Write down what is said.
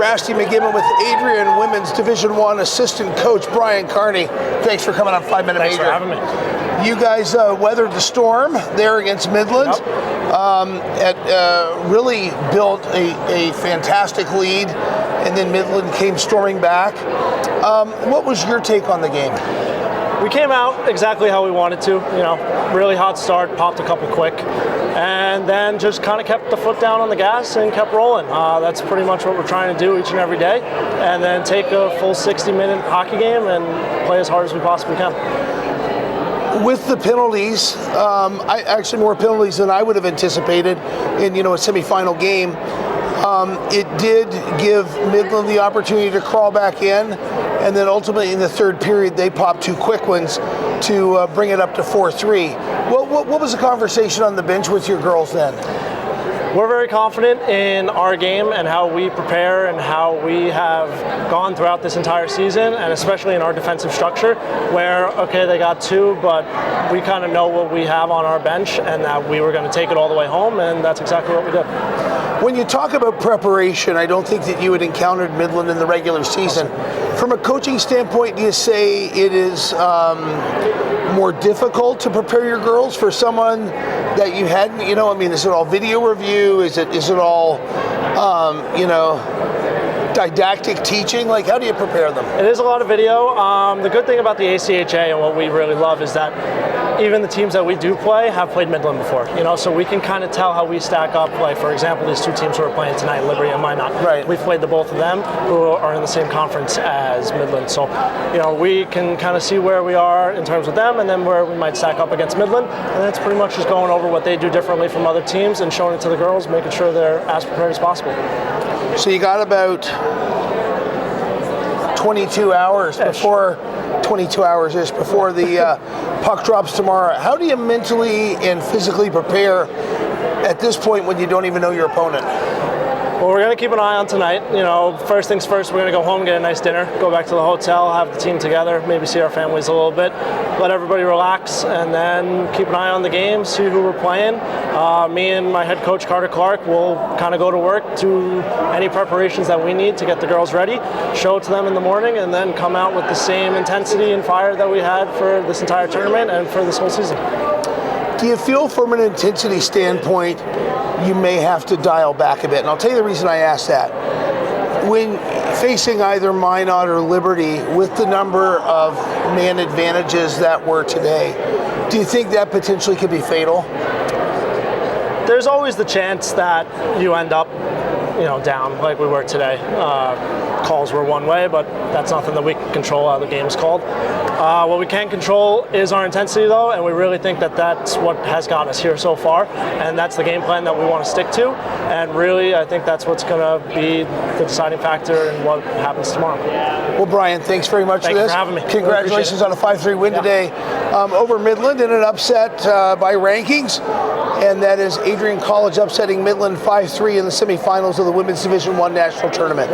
Rasty McGibbon with Adrian Women's Division I Assistant Coach Brian Carney. Thanks for coming on 5 Minute Major. Thanks for having me. You guys weathered the storm there against Midland. Yep. Really built a fantastic lead, and then Midland came storming back. What was your take on the game? We came out exactly how we wanted to. Really hot start, popped a couple quick, and then just kind of kept the foot down on the gas and kept rolling. That's pretty much what we're trying to do each and every day, and then take a full 60-minute hockey game and play as hard as we possibly can. With the penalties, actually more penalties than I would have anticipated in a semifinal game. It did give Midland the opportunity to crawl back in, and then ultimately in the third period they popped two quick ones to bring it up to 4-3. What was the conversation on the bench with your girls then? We're very confident in our game and how we prepare and how we have gone throughout this entire season, and especially in our defensive structure where, okay, they got two, but we kind of know what we have on our bench and that we were going to take it all the way home, and that's exactly what we did. When you talk about preparation, I don't think that you had encountered Midland in the regular season. From a coaching standpoint, do you say it is more difficult to prepare your girls for someone that you hadn't, is it all video review? Is it all, didactic teaching? Like, how do you prepare them? It is a lot of video. The good thing about the ACHA and what we really love is that even the teams that we do play have played Midland before, so we can kind of tell how we stack up. Like, for example, these two teams who are playing tonight, Liberty and Minot. Right. We've played the both of them who are in the same conference as Midland. So, we can kind of see where we are in terms of them and then where we might stack up against Midland. And it's pretty much just going over what they do differently from other teams and showing it to the girls, making sure they're as prepared as possible. So you got about 22 hours before 22 hours-ish before the puck drops tomorrow. How do you mentally and physically prepare at this point when you don't even know your opponent? Well, we're going to keep an eye on tonight. First things first, we're going to go home, get a nice dinner, go back to the hotel, have the team together, maybe see our families a little bit, let everybody relax, and then keep an eye on the game, see who we're playing. Me and my head coach, Carter Clark, will kind of go to work, do any preparations that we need to get the girls ready, show it to them in the morning, and then come out with the same intensity and fire that we had for this entire tournament and for this whole season. Do you feel from an intensity standpoint you may have to dial back a bit? And I'll tell you the reason I ask that. When facing either Minot or Liberty with the number of man advantages that were today, do you think that potentially could be fatal? There's always the chance that you end up down like we were today. Calls were one way, but that's nothing that we can control how the game is called. What we can control is our intensity, though, and we really think that that's what has got us here so far, and that's the game plan that we want to stick to. And really, I think that's what's going to be the deciding factor in what happens tomorrow. Well, Brian, thanks very much for this. Thanks for having me. Congratulations on a 5-3 win today over Midland in an upset by rankings. And that is Adrian College upsetting Midland 5-3 in the semifinals of the Women's Division I National Tournament.